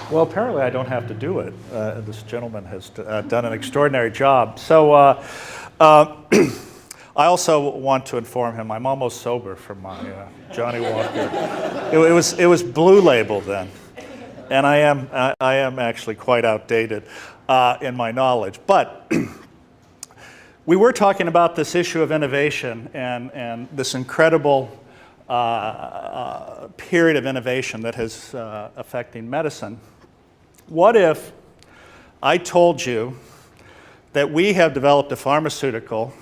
Well, apparently I don't have to do it. This gentleman has done an extraordinary job. So I also want to inform him I'm almost sober from my Johnny Walker. It was Blue Label then, and I am actually quite outdated in my knowledge. But we were talking about this issue of innovation and this incredible period of innovation that is affecting medicine. What if I told you that we have developed a pharmaceutical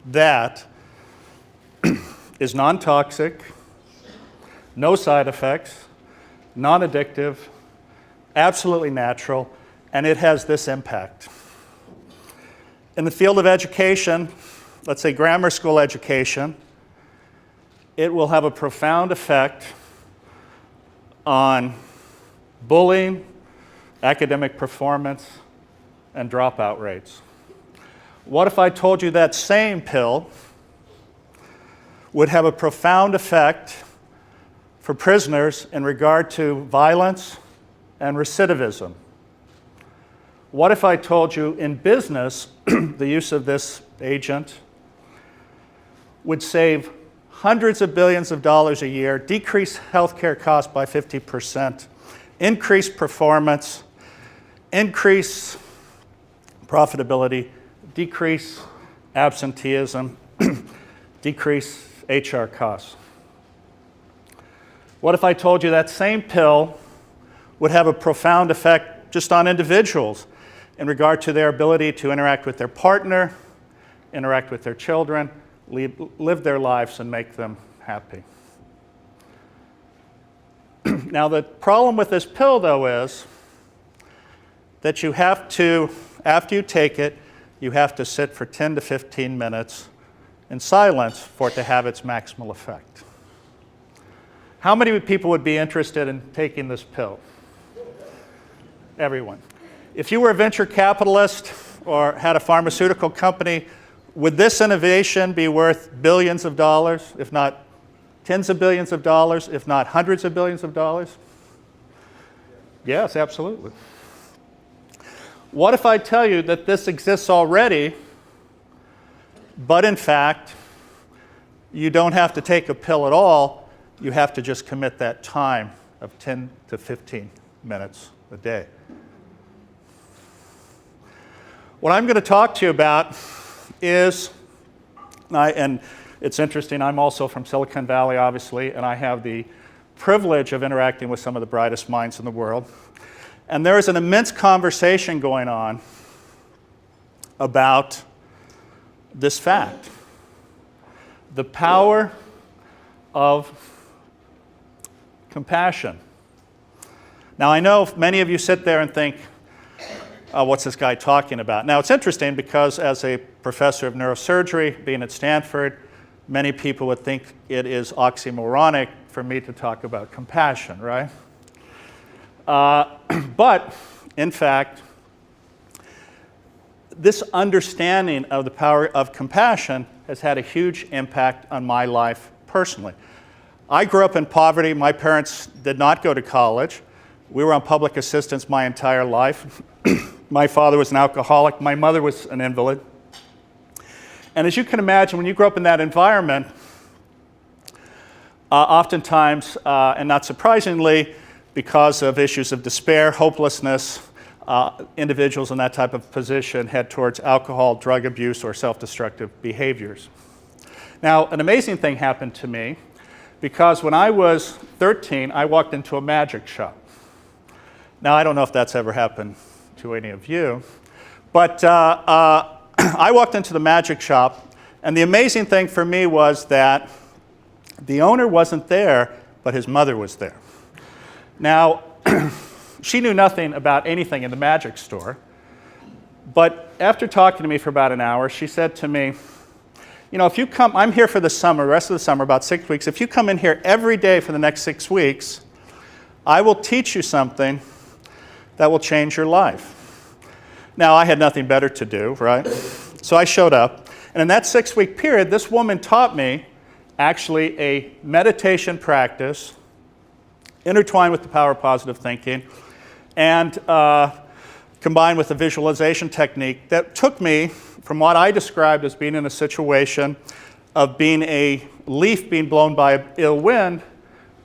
that is non-toxic, no side effects, non-addictive, absolutely natural, and it has this impact? In the field of education, let's say grammar school education, it will have a profound effect on bullying, academic performance, and dropout rates. What if I told you that same pill would have a profound effect for prisoners in regard to violence and recidivism? What if I told you in business the use of this agent would save hundreds of billions of dollars a year, decrease healthcare costs by 50%, increase performance, increase profitability, decrease absenteeism, decrease HR costs? What if I told you that same pill would have a profound effect just on individuals in regard to their ability to interact with their partner, interact with their children, live their lives and make them happy? Now, the problem with this pill, though, is that you have to, after you take it, you have to sit for 10 to 15 minutes in silence for it to have its maximal effect. How many people would be interested in taking this pill? Everyone. If you were a venture capitalist or had a pharmaceutical company, would this innovation be worth billions of dollars, if not tens of billions of dollars, if not hundreds of billions of dollars? Yes, absolutely. What if I tell you that this exists already, but in fact, you don't have to take a pill at all, you have to just commit that time of 10 to 15 minutes a day? What I'm going to talk to you about is, and it's interesting, I'm also from Silicon Valley, obviously, and I have the privilege of interacting with some of the brightest minds in the world. And there is an immense conversation going on about this fact: the power of compassion. Now, I know many of you sit there and think, what's this guy talking about? Now, it's interesting because as a professor of neurosurgery, being at Stanford, many people would think it is oxymoronic for me to talk about compassion, right? But, in fact, this understanding of the power of compassion has had a huge impact on my life personally. I grew up in poverty. My parents did not go to college. We were on public assistance my entire life. My father was an alcoholic. My mother was an invalid. And as you can imagine, when you grow up in that environment, oftentimes, and not surprisingly, because of issues of despair, hopelessness, individuals in that type of position head towards alcohol, drug abuse, or self-destructive behaviors. Now, an amazing thing happened to me because when I was 13, I walked into a magic shop. Now, I don't know if that's ever happened to any of you, but I walked into the magic shop, and the amazing thing for me was that the owner wasn't there, but his mother was there. Now, she knew nothing about anything in the magic store, but after talking to me for about an hour, she said to me, you know, if you come, I'm here for the summer, the rest of the summer, about 6 weeks. If you come in here every day for the next 6 weeks, I will teach you something that will change your life. Now, I had nothing better to do, right? So I showed up, and in that 6-week period, this woman taught me actually a meditation practice intertwined with the power of positive thinking and combined with a visualization technique that took me from what I described as being in a situation of being a leaf being blown by an ill wind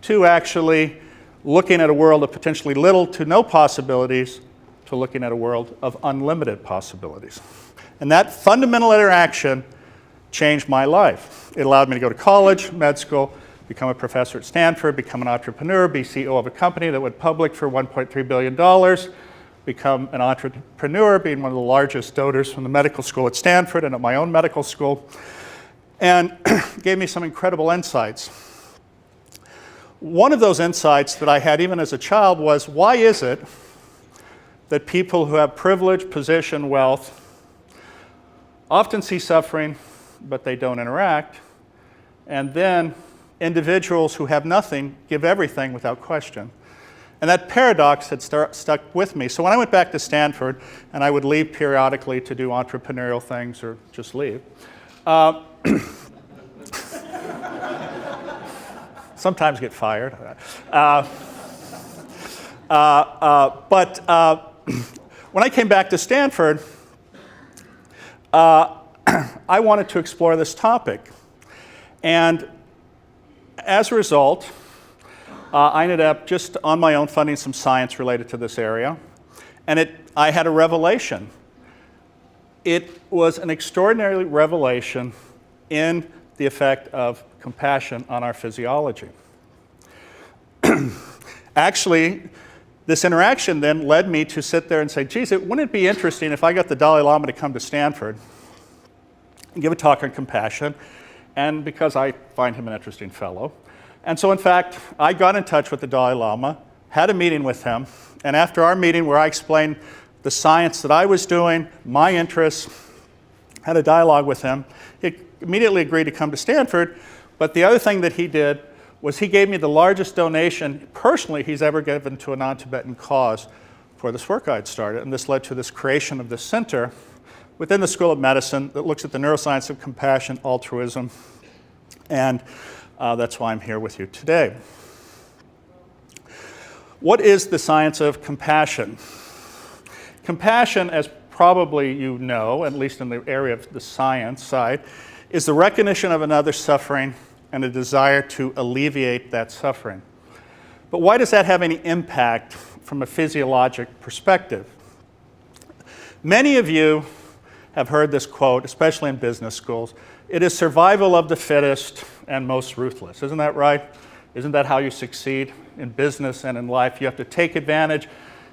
to actually looking at a world of potentially little to no possibilities to looking at a world of unlimited possibilities. And that fundamental interaction changed my life. It allowed me to go to college, med school, become a professor at Stanford, become an entrepreneur, be CEO of a company that went public for $1.3 billion, become an entrepreneur, being one of the largest donors from the medical school at Stanford and at my own medical school, and gave me some incredible insights. One of those insights that I had even as a child was, why is it that people who have privilege, position, wealth often see suffering, but they don't interact, and then individuals who have nothing give everything without question? And that paradox had stuck with me. So when I went back to Stanford, and I would leave periodically to do entrepreneurial things or just leave, sometimes get fired. But when I came back to Stanford, I wanted to explore this topic. And as a result, I ended up just on my own funding some science related to this area. And I had a revelation. It was an extraordinary revelation in the effect of compassion on our physiology. Actually, this interaction then led me to sit there and say, geez, wouldn't it be interesting if I got the Dalai Lama to come to Stanford and give a talk on compassion, and because I find him an interesting fellow. And so, in fact, I got in touch with the Dalai Lama, had a meeting with him, and after our meeting where I explained the science that I was doing, my interests, had a dialogue with him, he immediately agreed to come to Stanford. But the other thing that he did was he gave me the largest donation personally he's ever given to a non-Tibetan cause for this work I'd started. And this led to this creation of this center within the School of Medicine that looks at the neuroscience of compassion, altruism, and that's why I'm here with you today. What is the science of compassion? Compassion, as probably you know, at least in the area of the science side, is the recognition of another's suffering and a desire to alleviate that suffering. But why does that have any impact from a physiologic perspective? Many of you have heard this quote, especially in business schools. It is survival of the fittest and most ruthless. Isn't that right? Isn't that how you succeed in business and in life? You have to take advantage.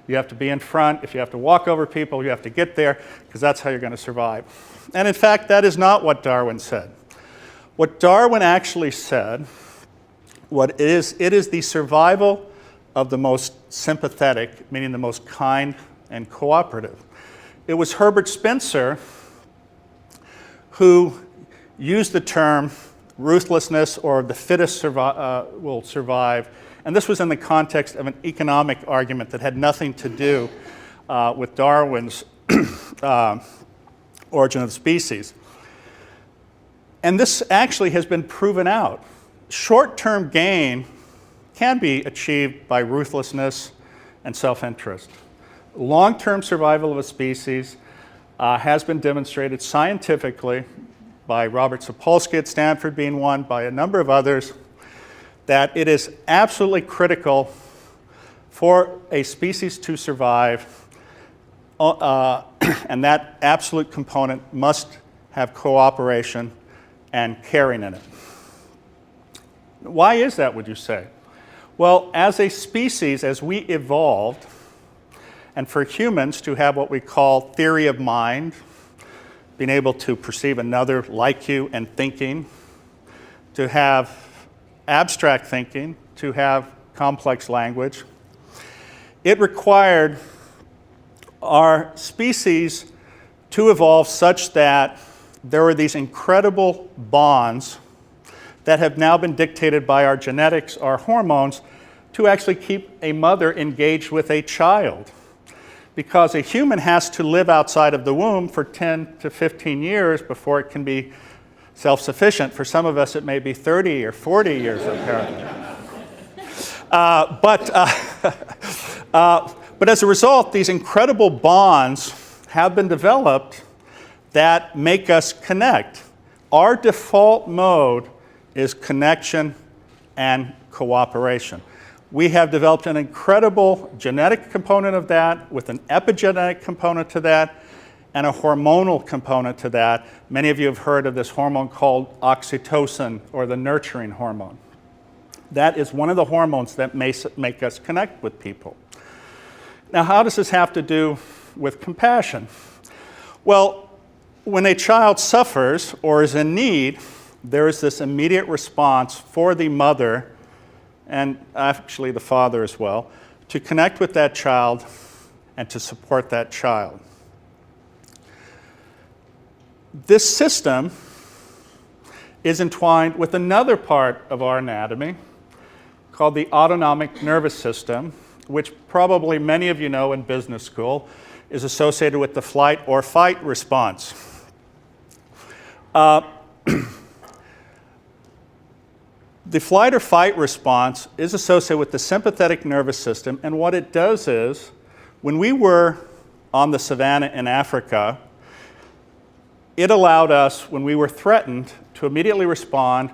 You have to be in front. If you have to walk over people, you have to get there, because that's how you're going to survive. And in fact, that is not what Darwin said. What Darwin actually said, it is the survival of the most sympathetic, meaning the most kind and cooperative. It was Herbert Spencer who used the term ruthlessness, or the fittest will survive. And this was in the context of an economic argument that had nothing to do with Darwin's origin of the species. And this actually has been proven out. Short-term gain can be achieved by ruthlessness and self-interest. Long-term survival of a species has been demonstrated scientifically by Robert Sapolsky at Stanford being one, by a number of others, that it is absolutely critical for a species to survive, and that absolute component must have cooperation and caring in it. Why is that, would you say? Well, as a species, as we evolved, and for humans to have what we call theory of mind, being able to perceive another like you and thinking, to have abstract thinking, to have complex language, it required our species to evolve such that there were these incredible bonds that have now been dictated by our genetics, our hormones, to actually keep a mother engaged with a child. Because a human has to live outside of the womb for 10 to 15 years before it can be self-sufficient. For some of us, it may be 30 or 40 But as a result, these incredible bonds have been developed that make us connect. Our default mode is connection and cooperation. We have developed an incredible genetic component of that, with an epigenetic component to that, and a hormonal component to that. Many of you have heard of this hormone called oxytocin, or the nurturing hormone. That is one of the hormones that make us connect with people. Now, how does this have to do with compassion? Well, when a child suffers or is in need, there is this immediate response for the mother, and actually the father as well, to connect with that child and to support that child. This system is entwined with another part of our anatomy called the autonomic nervous system, which probably many of you know in business school is associated with the flight or fight response. The flight or fight response is associated with the sympathetic nervous system, and what it does is, when we were on the savannah in Africa, it allowed us, when we were threatened, to immediately respond,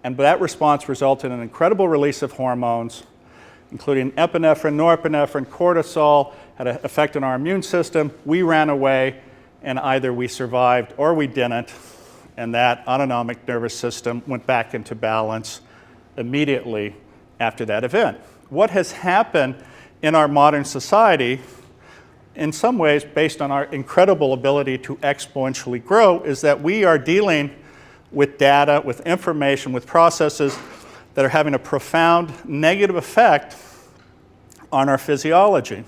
and that response resulted in an incredible release of hormones, including epinephrine, norepinephrine, cortisol, had an effect on our immune system. We ran away, and either we survived or we didn't, and that autonomic nervous system went back into balance immediately after that event. What has happened in our modern society, in some ways based on our incredible ability to exponentially grow, is that we are dealing with data, with information, with processes that are having a profound negative effect on our physiology.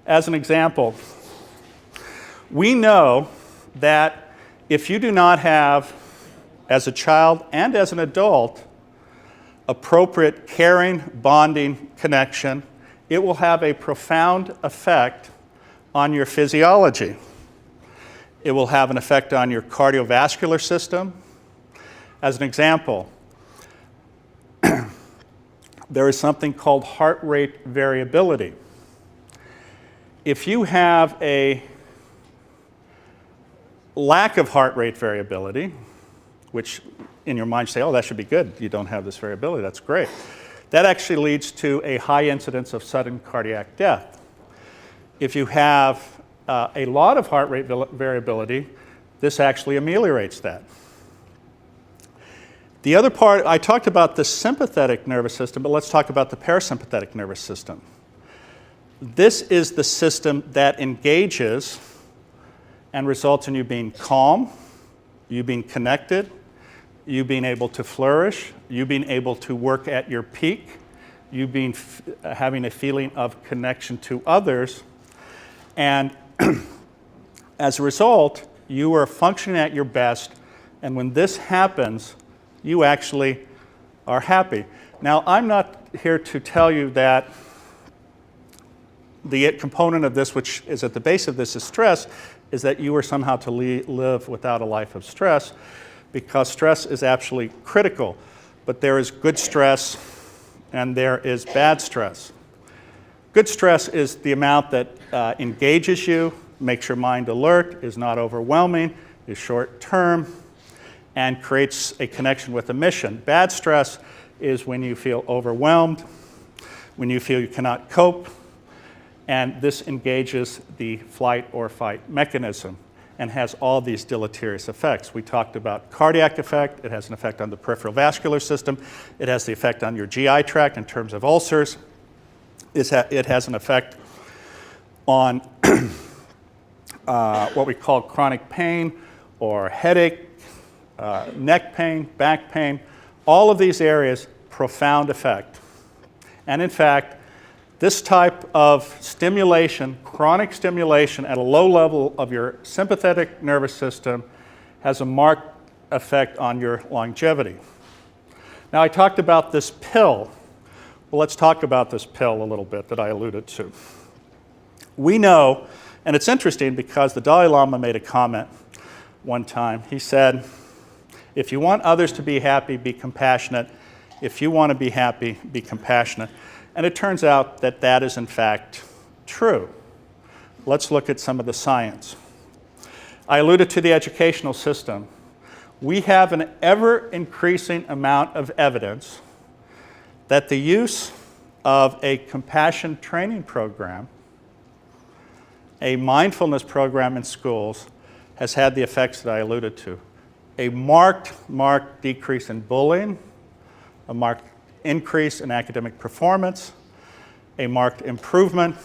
As an example, we know that if you do not have, as a child and as an adult, appropriate caring, bonding connection, it will have a profound effect on your physiology. It will have an effect on your cardiovascular system. As an example, there is something called heart rate variability. If you have a lack of heart rate variability, which in your mind you say, oh, that should be good, you don't have this variability, that's great. That actually leads to a high incidence of sudden cardiac death. If you have a lot of heart rate variability, this actually ameliorates that. The other part, I talked about the sympathetic nervous system, but let's talk about the parasympathetic nervous system. This is the system that engages and results in you being calm, you being connected, you being able to flourish, you being able to work at your peak, you being having a feeling of connection to others, and as a result, you are functioning at your best, and when this happens, you actually are happy. Now, I'm not here to tell you that the component of this, which is at the base of this, is stress, is that you are somehow to live without a life of stress, because stress is actually critical. But there is good stress and there is bad stress. Good stress is the amount that engages you, makes your mind alert, is not overwhelming, is short term, and creates a connection with a mission. Bad stress is when you feel overwhelmed, when you feel you cannot cope, and this engages the flight or fight mechanism and has all these deleterious effects. We talked about cardiac effect. It has an effect on the peripheral vascular system. It has the effect on your GI tract in terms of ulcers. It has an effect on what we call chronic pain or headache, neck pain, back pain. All of these areas, profound effect. And in fact, this type of stimulation, chronic stimulation at a low level of your sympathetic nervous system, has a marked effect on your longevity. Now, I talked about this pill. Well, let's talk about this pill a little bit that I alluded to. We know, and it's interesting because the Dalai Lama made a comment one time. He said, if you want others to be happy, be compassionate. If you want to be happy, be compassionate. And it turns out that that is, in fact, true. Let's look at some of the science. I alluded to the educational system. We have an ever-increasing amount of evidence that the use of a compassion training program, a mindfulness program in schools, has had the effects that I alluded to. A marked decrease in bullying, a marked increase in academic performance, a marked improvement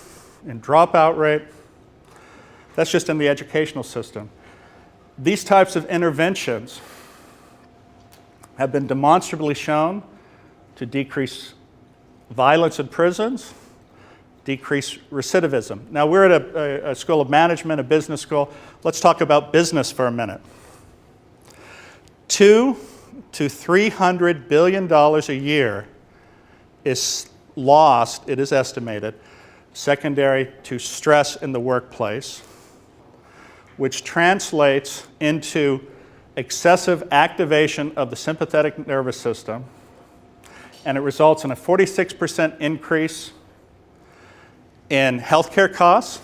in dropout rate. That's just in the educational system. These types of interventions have been demonstrably shown to decrease violence in prisons, decrease recidivism. Now, we're at a school of management, a business school. Let's talk about business for a minute. $200 to $300 billion a year is lost, it is estimated, secondary to stress in the workplace, which translates into excessive activation of the sympathetic nervous system, and it results in a 46% increase in healthcare costs.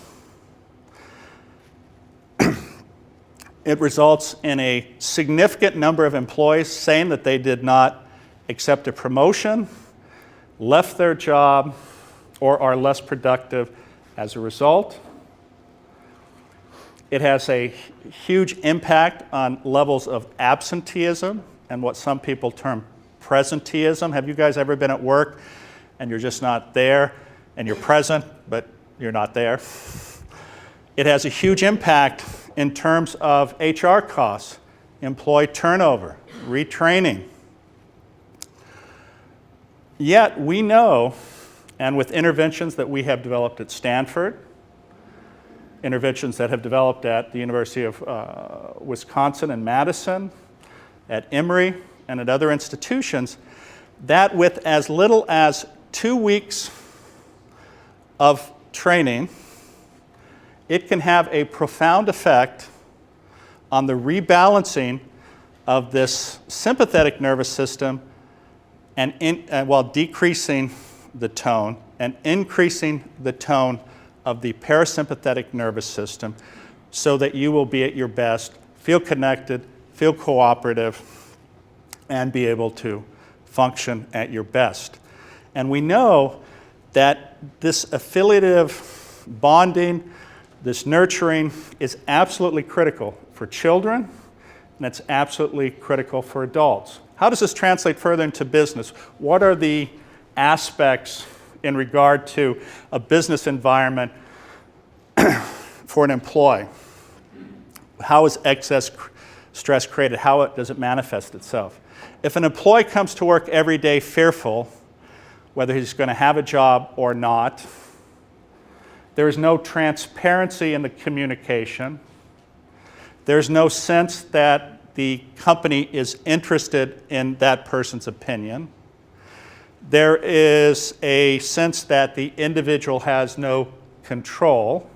It results in a significant number of employees saying that they did not accept a promotion, left their job, or are less productive as a result. It has a huge impact on levels of absenteeism and what some people term presenteeism. Have you guys ever been at work and you're just not there and you're present, but you're not there? It has a huge impact in terms of HR costs, employee turnover, retraining. Yet we know, and with interventions that we have developed at Stanford, interventions that have developed at the University of Wisconsin in Madison, at Emory, and at other institutions, that with as little as 2 weeks of training, it can have a profound effect on the rebalancing of this sympathetic nervous system and while decreasing the tone and increasing the tone of the parasympathetic nervous system so that you will be at your best, feel connected, feel cooperative, and be able to function at your best. And we know that this affiliative bonding, this nurturing is absolutely critical for children, and it's absolutely critical for adults. How does this translate further into business? What are the aspects in regard to a business environment for an employee? How is excess stress created? How does it manifest itself? If an employee comes to work every day fearful, whether he's going to have a job or not, there is no transparency in the communication. There's no sense that the company is interested in that person's opinion. There is a sense that the individual has no control.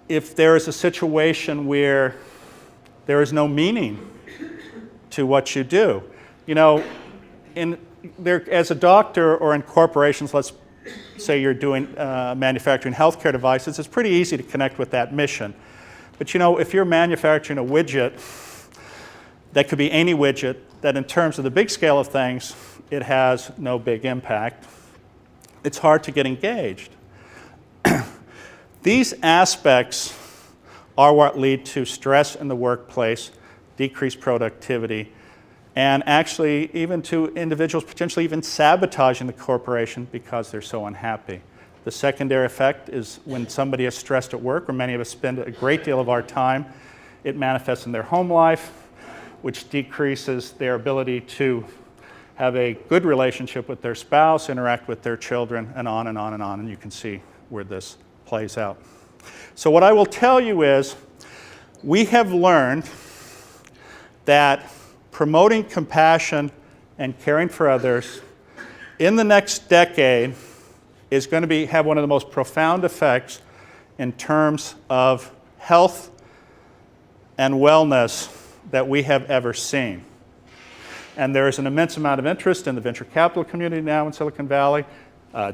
If there is a situation where there is no meaning to what you do, you know, as a doctor or in corporations, let's say you're doing manufacturing healthcare devices, it's pretty easy to connect with that mission. But you know, if you're manufacturing a widget, that could be any widget, that in terms of the big scale of things, it has no big impact, it's hard to get engaged. These aspects are what lead to stress in the workplace, decreased productivity, and actually even to individuals potentially even sabotaging the corporation because they're so unhappy. The secondary effect is when somebody is stressed at work, or many of us spend a great deal of our time, it manifests in their home life, which decreases their ability to have a good relationship with their spouse, interact with their children, and on and on and on, and you can see where this plays out. So what I will tell you is, we have learned that promoting compassion and caring for others in the next decade is going to have one of the most profound effects in terms of health and wellness that we have ever seen. And there is an immense amount of interest in the venture capital community now in Silicon Valley.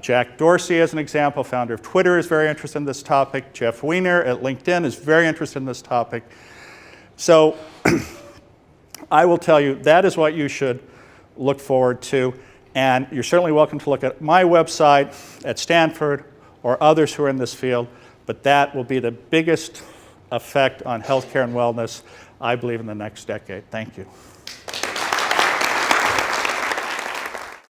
Jack Dorsey, as an example, founder of Twitter, is very interested in this topic. Jeff Weiner at LinkedIn is very interested in this topic. So I will tell you, that is what you should look forward to. And you're certainly welcome to look at my website at Stanford or others who are in this field, but that will be the biggest effect on healthcare and wellness, I believe, in the next decade. Thank you.